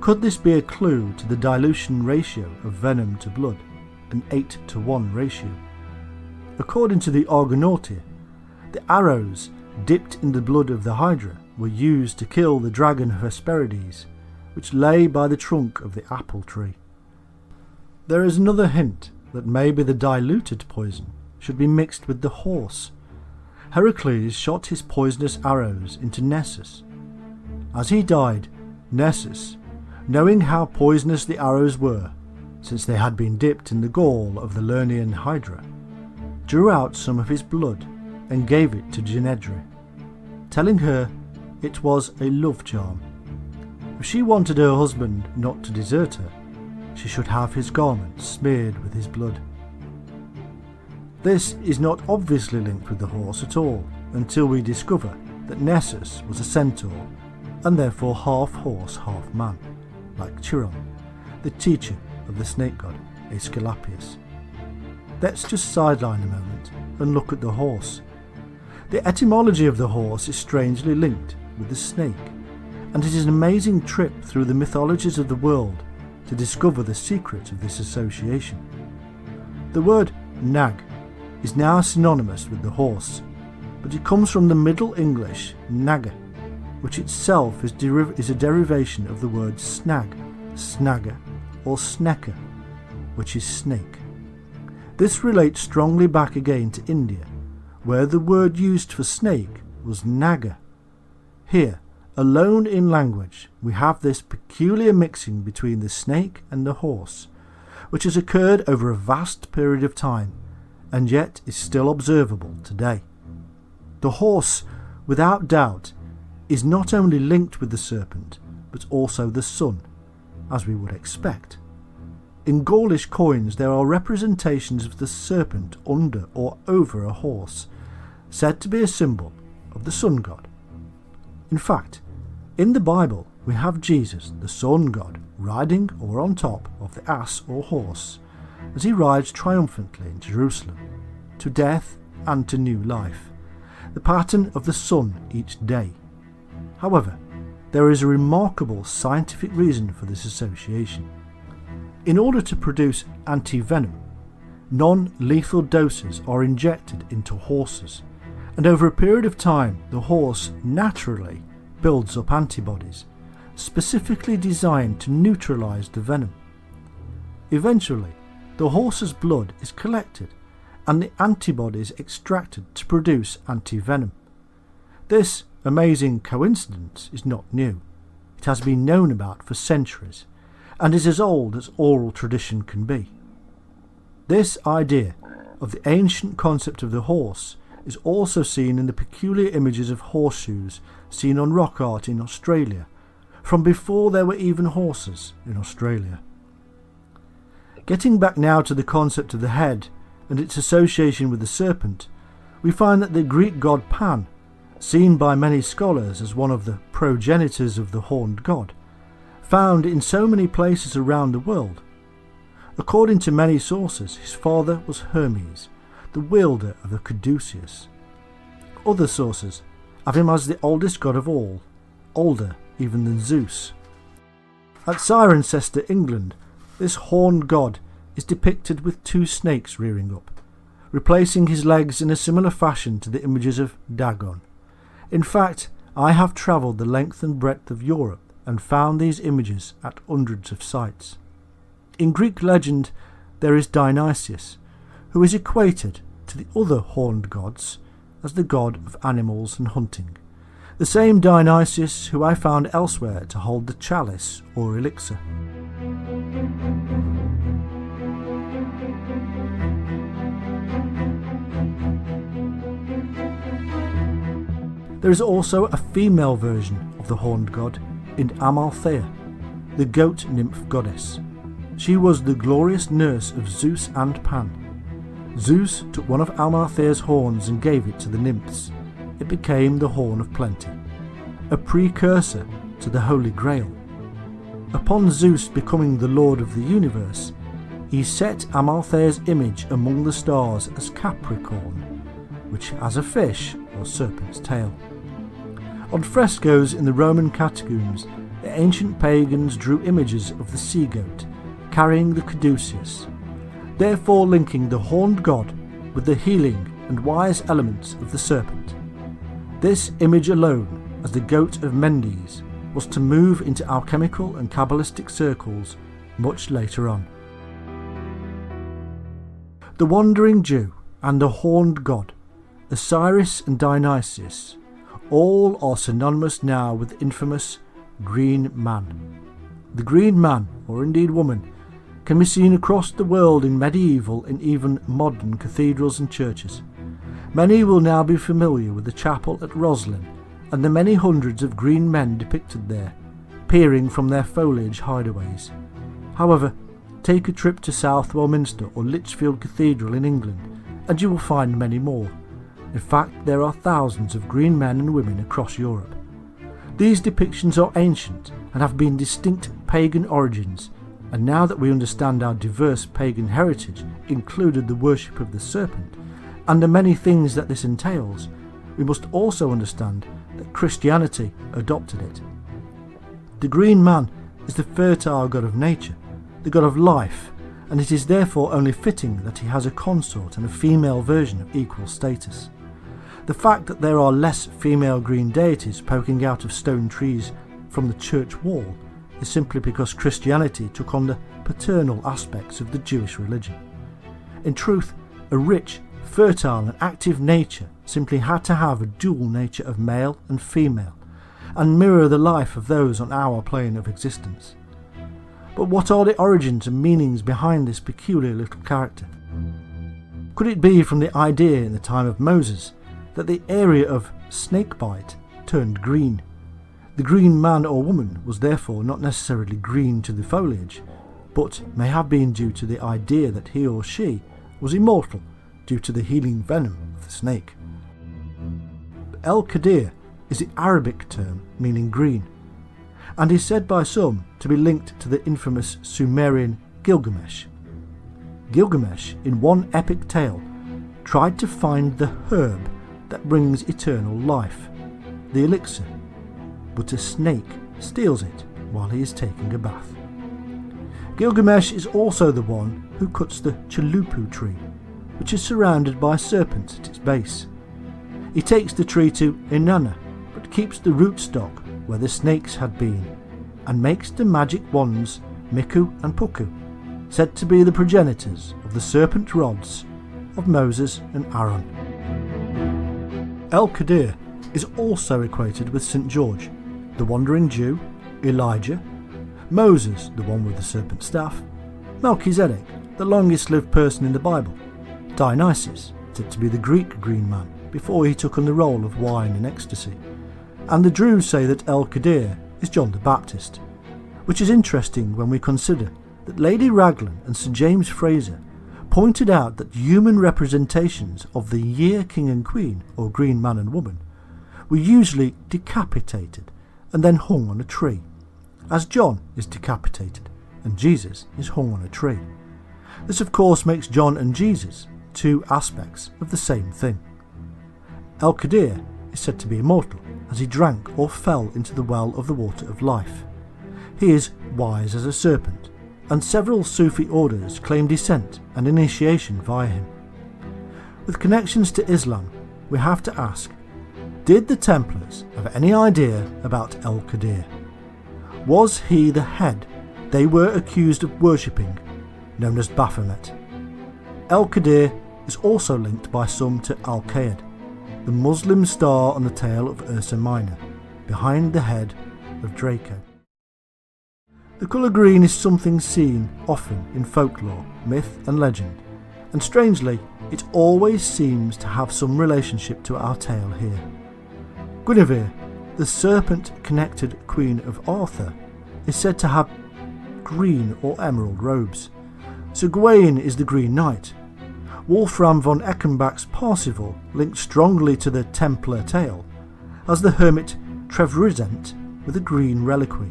Could this be a clue to the dilution ratio of venom to blood, an 8-to-1 ratio? According to the Argonautia, the arrows dipped in the blood of the Hydra were used to kill the dragon Hesperides, which lay by the trunk of the apple tree. There is another hint that maybe the diluted poison should be mixed with the horse. Heracles shot his poisonous arrows into Nessus. As he died, Nessus, knowing how poisonous the arrows were, since they had been dipped in the gall of the Lernaean Hydra, drew out some of his blood and gave it to Genedra, telling her it was a love charm. If she wanted her husband not to desert her, she should have his garments smeared with his blood. This is not obviously linked with the horse at all, until we discover that Nessus was a centaur, and therefore half horse, half man, like Chiron, the teacher of the snake god Aesculapius. Let's just sideline a moment and look at the horse. The etymology of the horse is strangely linked with the snake, and it is an amazing trip through the mythologies of the world to discover the secret of this association. The word nag is now synonymous with the horse, but it comes from the Middle English naga, which itself is a derivation of the word snag, snagger, or snecker, which is snake. This relates strongly back again to India, where the word used for snake was naga. Here, alone in language, we have this peculiar mixing between the snake and the horse, which has occurred over a vast period of time, and yet is still observable today. The horse, without doubt, is not only linked with the serpent, but also the sun, as we would expect. In Gaulish coins there are representations of the serpent under or over a horse, said to be a symbol of the sun god. In fact, in the Bible we have Jesus, the sun god, riding or on top of the ass or horse, as he rides triumphantly in Jerusalem, to death and to new life, the pattern of the sun each day. However, there is a remarkable scientific reason for this association. In order to produce anti-venom, Non-lethal doses are injected into horses, and over a period of time the horse naturally builds up antibodies, specifically designed to neutralise the venom. Eventually, the horse's blood is collected and the antibodies extracted to produce anti-venom. This amazing coincidence is not new. It has been known about for centuries and is as old as oral tradition can be. This idea of the ancient concept of the horse is also seen in the peculiar images of horseshoes seen on rock art in Australia, from before there were even horses in Australia. Getting back now to the concept of the head and its association with the serpent, we find that the Greek god Pan, seen by many scholars as one of the progenitors of the horned god, found in so many places around the world. According to many sources, his father was Hermes, the wielder of the caduceus. Other sources have him as the oldest god of all, older even than Zeus. At Cirencester, England, this horned god is depicted with two snakes rearing up, replacing his legs in a similar fashion to the images of Dagon. In fact, I have travelled the length and breadth of Europe and found these images at hundreds of sites. In Greek legend there is Dionysius, who is equated to the other horned gods as the god of animals and hunting, the same Dionysius who I found elsewhere to hold the chalice or elixir. There is also a female version of the horned god in Amalthea, the goat nymph goddess. She was the glorious nurse of Zeus and Pan. Zeus took one of Amalthea's horns and gave it to the nymphs. It became the Horn of Plenty, a precursor to the Holy Grail. Upon Zeus becoming the Lord of the universe, he set Amalthea's image among the stars as Capricorn, which has a fish or serpent's tail. On frescoes in the Roman catacombs, the ancient pagans drew images of the sea goat carrying the caduceus, therefore linking the horned god with the healing and wise elements of the serpent. This image alone, as the goat of Mendes, was to move into alchemical and Kabbalistic circles much later on. The Wandering Jew and the horned god, Osiris and Dionysius, all are synonymous now with the infamous Green Man. The Green Man, or indeed woman, can be seen across the world in medieval and even modern cathedrals and churches. Many will now be familiar with the chapel at Roslin and the many hundreds of green men depicted there, peering from their foliage hideaways. However, take a trip to South Westminster or Lichfield Cathedral in England and you will find many more. In fact, there are thousands of green men and women across Europe. These depictions are ancient and have been distinct pagan origins, and now that we understand our diverse pagan heritage included the worship of the serpent and the many things that this entails, we must also understand that Christianity adopted it. The Green Man is the fertile god of nature, the god of life, and it is therefore only fitting that he has a consort and a female version of equal status. The fact that there are less female green deities poking out of stone trees from the church wall is simply because Christianity took on the paternal aspects of the Jewish religion. In truth, a rich, fertile and active nature simply had to have a dual nature of male and female, and mirror the life of those on our plane of existence. But what are the origins and meanings behind this peculiar little character? Could it be from the idea in the time of Moses that the area of snakebite turned green? The green man or woman was therefore not necessarily green to the foliage, but may have been due to the idea that he or she was immortal due to the healing venom of the snake. El-Qadir is the Arabic term meaning green, and is said by some to be linked to the infamous Sumerian Gilgamesh. Gilgamesh, in one epic tale, tried to find the herb that brings eternal life, the elixir, but a snake steals it while he is taking a bath. Gilgamesh is also the one who cuts the chalupu tree, which is surrounded by serpents at its base. He takes the tree to Inanna, but keeps the rootstock where the snakes had been, and makes the magic wands Miku and Puku, said to be the progenitors of the serpent rods of Moses and Aaron. El-Qadir is also equated with St. George, the wandering Jew, Elijah, Moses, the one with the serpent staff, Melchizedek, the longest lived person in the Bible, Dionysus, said to be the Greek green man before he took on the role of wine and ecstasy, and the Druze say that El-Qadir is John the Baptist, which is interesting when we consider that Lady Raglan and Sir James Fraser pointed out that human representations of the year king and queen, or green man and woman, were usually decapitated and then hung on a tree, as John is decapitated and Jesus is hung on a tree. This of course makes John and Jesus two aspects of the same thing. El-Qadir is said to be immortal as he drank or fell into the well of the water of life. He is wise as a serpent, and several Sufi orders claim descent and initiation via him. With connections to Islam, we have to ask, did the Templars have any idea about El-Qadir? Was he the head they were accused of worshipping, known as Baphomet? El-Qadir is also linked by some to Al-Qaed, the Muslim star on the tail of Ursa Minor, behind the head of Draco. The colour green is something seen often in folklore, myth and legend, and strangely it always seems to have some relationship to our tale here. Guinevere, the serpent-connected queen of Arthur, is said to have green or emerald robes. Sir Gawain is the Green Knight. Wolfram von Eckenbach's Parsifal linked strongly to the Templar tale, as the hermit Trevirisent with a green reliquary.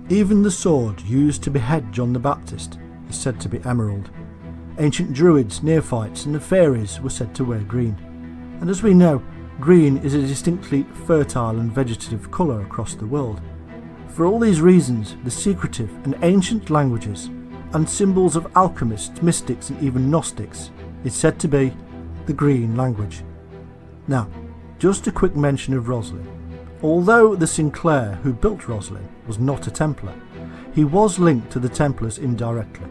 Even the sword used to behead John the Baptist is said to be emerald. Ancient druids, neophytes and the fairies were said to wear green. And as we know, green is a distinctly fertile and vegetative colour across the world. For all these reasons, the secretive and ancient languages and symbols of alchemists, mystics and even Gnostics is said to be the green language. Now, just a quick mention of Roslin. Although the Sinclair who built Roslin was not a Templar, he was linked to the Templars indirectly,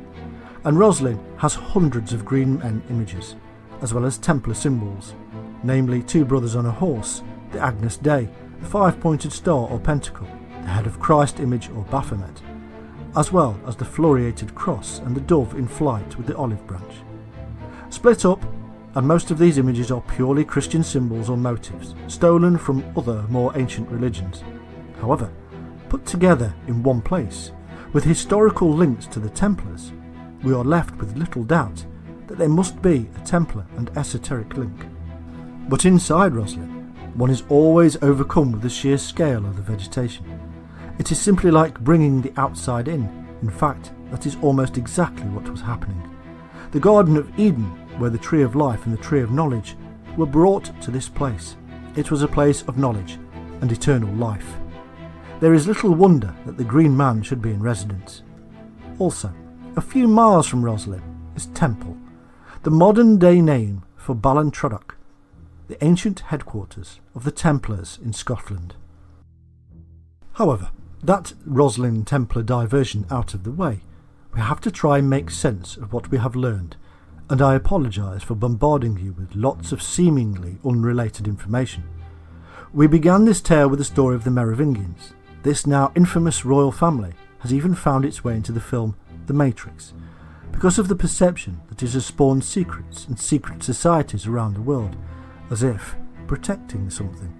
and Roslin has hundreds of green men images, as well as Templar symbols, namely two brothers on a horse, the Agnus Dei, the five-pointed star or pentacle, the head of Christ image or Baphomet, as well as the floriated cross and the dove in flight with the olive branch. Split up, and most of these images are purely Christian symbols or motifs, stolen from other more ancient religions. However, put together in one place, with historical links to the Templars, we are left with little doubt that there must be a Templar and esoteric link. But inside Roslin, one is always overcome with the sheer scale of the vegetation. It is simply like bringing the outside in. In fact, that is almost exactly what was happening. The Garden of Eden, where the Tree of Life and the Tree of Knowledge were brought to this place. It was a place of knowledge and eternal life. There is little wonder that the Green Man should be in residence. Also, a few miles from Roslin is Temple, the modern-day name for Ballintroduch, the ancient headquarters of the Templars in Scotland. However, that Roslin Templar diversion out of the way, we have to try and make sense of what we have learned, and I apologise for bombarding you with lots of seemingly unrelated information. We began this tale with the story of the Merovingians. This now infamous royal family has even found its way into the film The Matrix, because of the perception that it has spawned secrets and secret societies around the world, as if protecting something.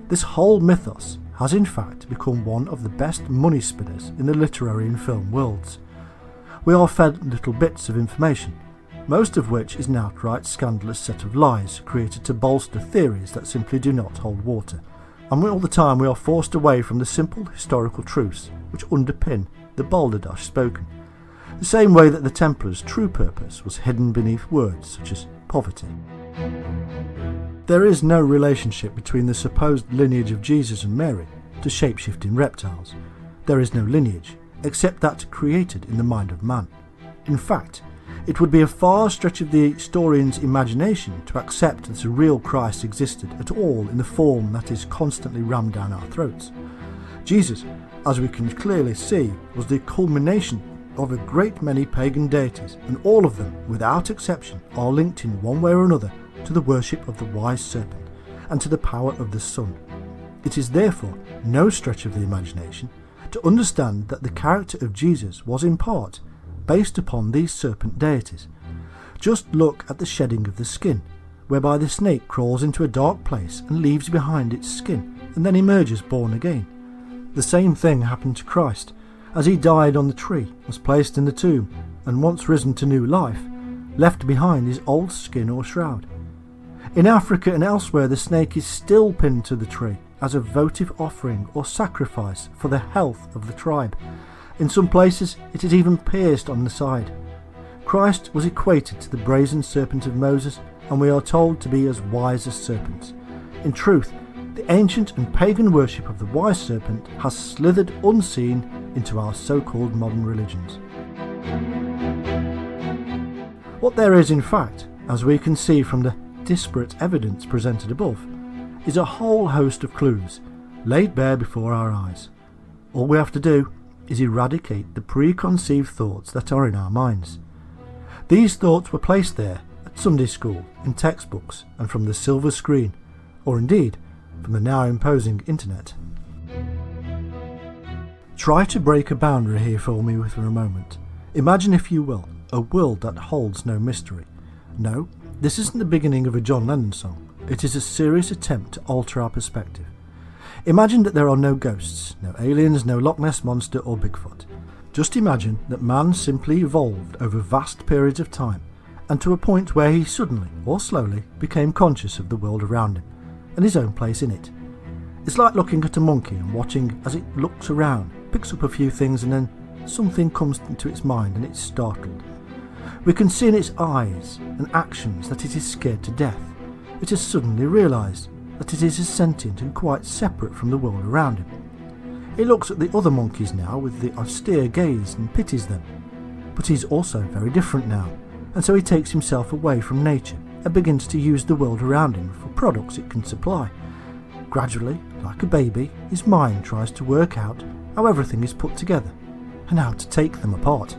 This whole mythos has in fact become one of the best money spinners in the literary and film worlds. We are fed little bits of information, most of which is an outright scandalous set of lies created to bolster theories that simply do not hold water, and all the time we are forced away from the simple historical truths which underpin the balderdash spoken, the same way that the Templars' true purpose was hidden beneath words such as poverty. There is no relationship between the supposed lineage of Jesus and Mary to shape-shifting reptiles. There is no lineage, except that created in the mind of man. In fact, it would be a far stretch of the historian's imagination to accept that a real Christ existed at all in the form that is constantly rammed down our throats. Jesus, as we can clearly see, was the culmination of a great many pagan deities, and all of them, without exception, are linked in one way or another to the worship of the wise serpent and to the power of the sun. It is therefore no stretch of the imagination to understand that the character of Jesus was in part based upon these serpent deities. Just look at the shedding of the skin, whereby the snake crawls into a dark place and leaves behind its skin, and then emerges born again. The same thing happened to Christ, as he died on the tree, was placed in the tomb, and once risen to new life, left behind his old skin or shroud. In Africa and elsewhere, the snake is still pinned to the tree as a votive offering or sacrifice for the health of the tribe. In some places it is even pierced on the side. Christ was equated to the brazen serpent of Moses, and we are told to be as wise as serpents. In truth, the ancient and pagan worship of the wise serpent has slithered unseen into our so-called modern religions. What there is, in fact, as we can see from the disparate evidence presented above, is a whole host of clues laid bare before our eyes. All we have to do is eradicate the preconceived thoughts that are in our minds. These thoughts were placed there at Sunday school, in textbooks, and from the silver screen, or indeed from the now imposing internet. Try to break a boundary here for me for a moment. Imagine, if you will, a world that holds no mystery. No, this isn't the beginning of a John Lennon song. It is a serious attempt to alter our perspective. Imagine that there are no ghosts, no aliens, no Loch Ness Monster or Bigfoot. Just imagine that man simply evolved over vast periods of time, and to a point where he suddenly, or slowly, became conscious of the world around him, and his own place in it. It's like looking at a monkey and watching as it looks around, picks up a few things, and then something comes into its mind and it's startled. We can see in its eyes and actions that it is scared to death. It has suddenly realised that it is as sentient and quite separate from the world around him. He looks at the other monkeys now with the austere gaze and pities them. But he's also very different now, and so he takes himself away from nature and begins to use the world around him for products it can supply. Gradually, like a baby, his mind tries to work out how everything is put together and how to take them apart.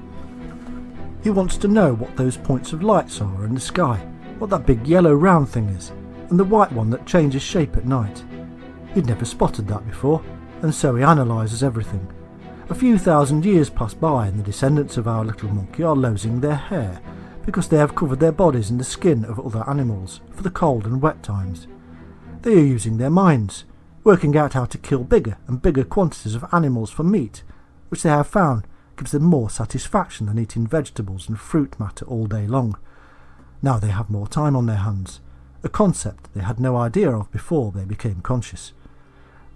He wants to know what those points of lights are in the sky, what that big yellow round thing is, and the white one that changes shape at night. He'd never spotted that before, and so he analyses everything. A few thousand years pass by and the descendants of our little monkey are losing their hair because they have covered their bodies in the skin of other animals for the cold and wet times. They are using their minds, working out how to kill bigger and bigger quantities of animals for meat, which they have found gives them more satisfaction than eating vegetables and fruit matter all day long. Now they have more time on their hands, a concept they had no idea of before they became conscious.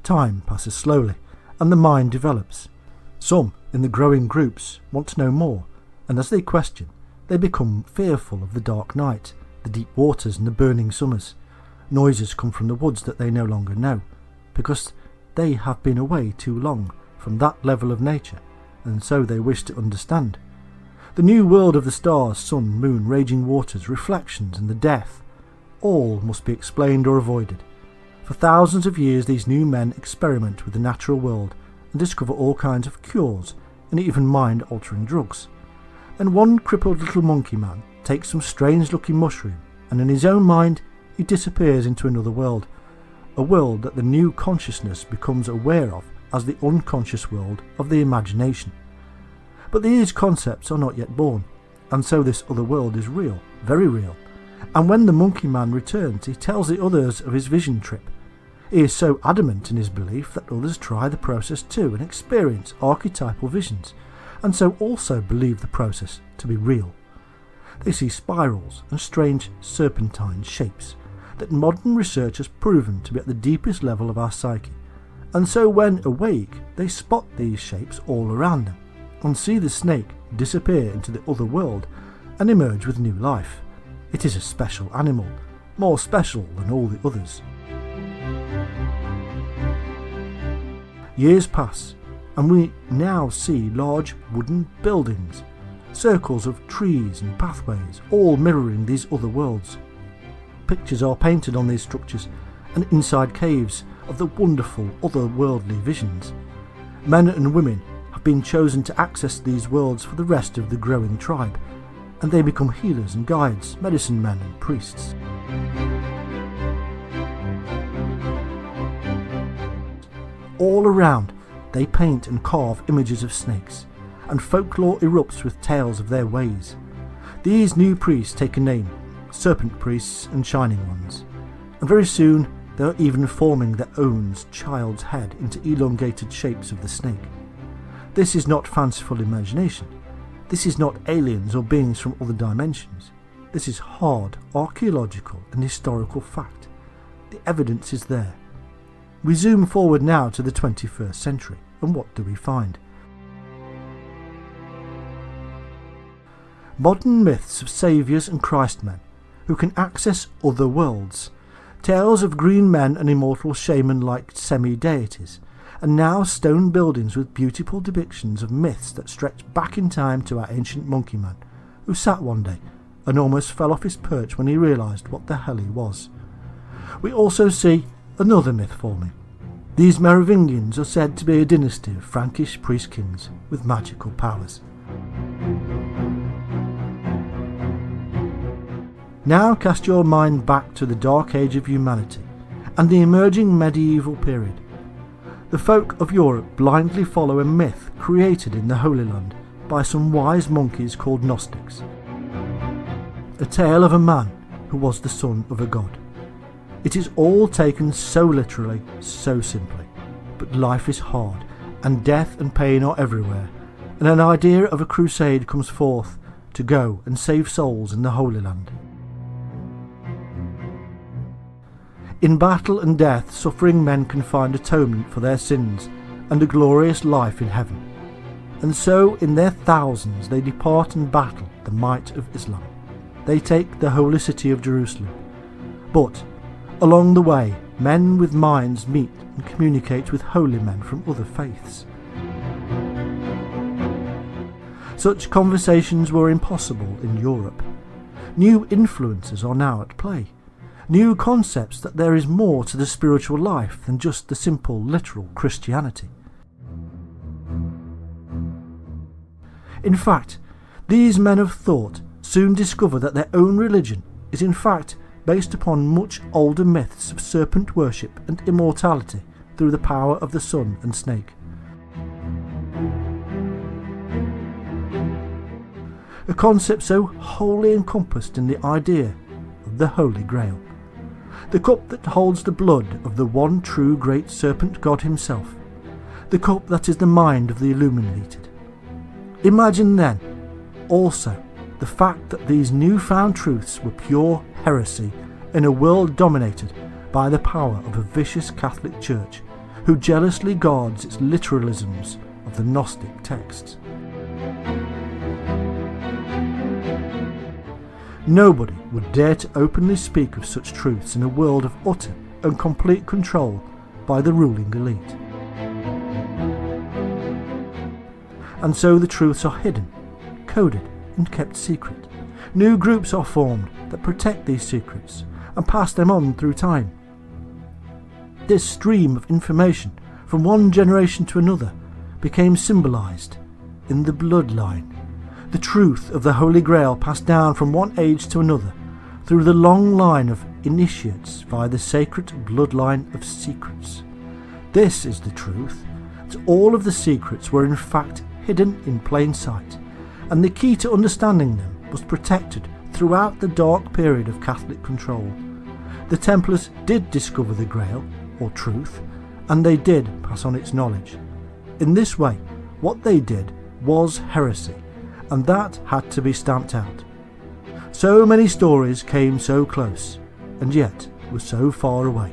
Time passes slowly, and the mind develops. Some, in the growing groups, want to know more, and as they question, they become fearful of the dark night, the deep waters and the burning summers. Noises come from the woods that they no longer know, because they have been away too long from that level of nature, and so they wish to understand. The new world of the stars, sun, moon, raging waters, reflections, and the death, all must be explained or avoided. For thousands of years these new men experiment with the natural world and discover all kinds of cures and even mind-altering drugs. Then one crippled little monkey man takes some strange-looking mushroom, and in his own mind he disappears into another world, a world that the new consciousness becomes aware of as the unconscious world of the imagination. But these concepts are not yet born, and so this other world is real, very real. And when the monkey man returns, he tells the others of his vision trip. He is so adamant in his belief that others try the process too and experience archetypal visions, and so also believe the process to be real. They see spirals and strange serpentine shapes that modern research has proven to be at the deepest level of our psyche, and so when awake they spot these shapes all around them and see the snake disappear into the other world and emerge with new life. It is a special animal, more special than all the others. Years pass, and we now see large wooden buildings, circles of trees and pathways, all mirroring these other worlds. Pictures are painted on these structures and inside caves of the wonderful otherworldly visions. Men and women have been chosen to access these worlds for the rest of the growing tribe, and they become healers and guides, medicine men and priests. All around they paint and carve images of snakes, and folklore erupts with tales of their ways. These new priests take a name, serpent priests and shining ones, and very soon they are even forming their own child's head into elongated shapes of the snake. This is not fanciful imagination. This is not aliens or beings from other dimensions. This is hard archaeological and historical fact. The evidence is there. We zoom forward now to the 21st century, and what do we find? Modern myths of saviours and Christmen who can access other worlds, tales of green men and immortal shaman-like semi-deities, and now stone buildings with beautiful depictions of myths that stretch back in time to our ancient monkey man, who sat one day and almost fell off his perch when he realised what the hell he was. We also see another myth forming. These Merovingians are said to be a dynasty of Frankish priest kings with magical powers. Now cast your mind back to the dark age of humanity and the emerging medieval period. The folk of Europe blindly follow a myth created in the Holy Land by some wise monkeys called Gnostics. A tale of a man who was the son of a god. It is all taken so literally, so simply, but life is hard, and death and pain are everywhere, and an idea of a crusade comes forth to go and save souls in the Holy Land. In battle and death, suffering men can find atonement for their sins and a glorious life in heaven. And so in their thousands they depart and battle the might of Islam. They take the holy city of Jerusalem. But along the way, men with minds meet and communicate with holy men from other faiths. Such conversations were impossible in Europe. New influences are now at play. New concepts that there is more to the spiritual life than just the simple literal Christianity. In fact, these men of thought soon discover that their own religion is in fact based upon much older myths of serpent worship and immortality through the power of the sun and snake. A concept so wholly encompassed in the idea of the Holy Grail. The cup that holds the blood of the one true great serpent god himself. The cup that is the mind of the illuminated. Imagine then, also, the fact that these newfound truths were pure heresy in a world dominated by the power of a vicious Catholic Church who jealously guards its literalisms of the Gnostic texts. Nobody would dare to openly speak of such truths in a world of utter and complete control by the ruling elite. And so the truths are hidden, coded and kept secret. New groups are formed that protect these secrets and pass them on through time. This stream of information from one generation to another became symbolised in the bloodline. The truth of the Holy Grail passed down from one age to another through the long line of initiates via the sacred bloodline of secrets. This is the truth, that all of the secrets were in fact hidden in plain sight, and the key to understanding them was protected throughout the dark period of Catholic control. The Templars did discover the Grail, or truth, and they did pass on its knowledge. In this way, what they did was heresy, and that had to be stamped out. So many stories came so close, and yet were so far away.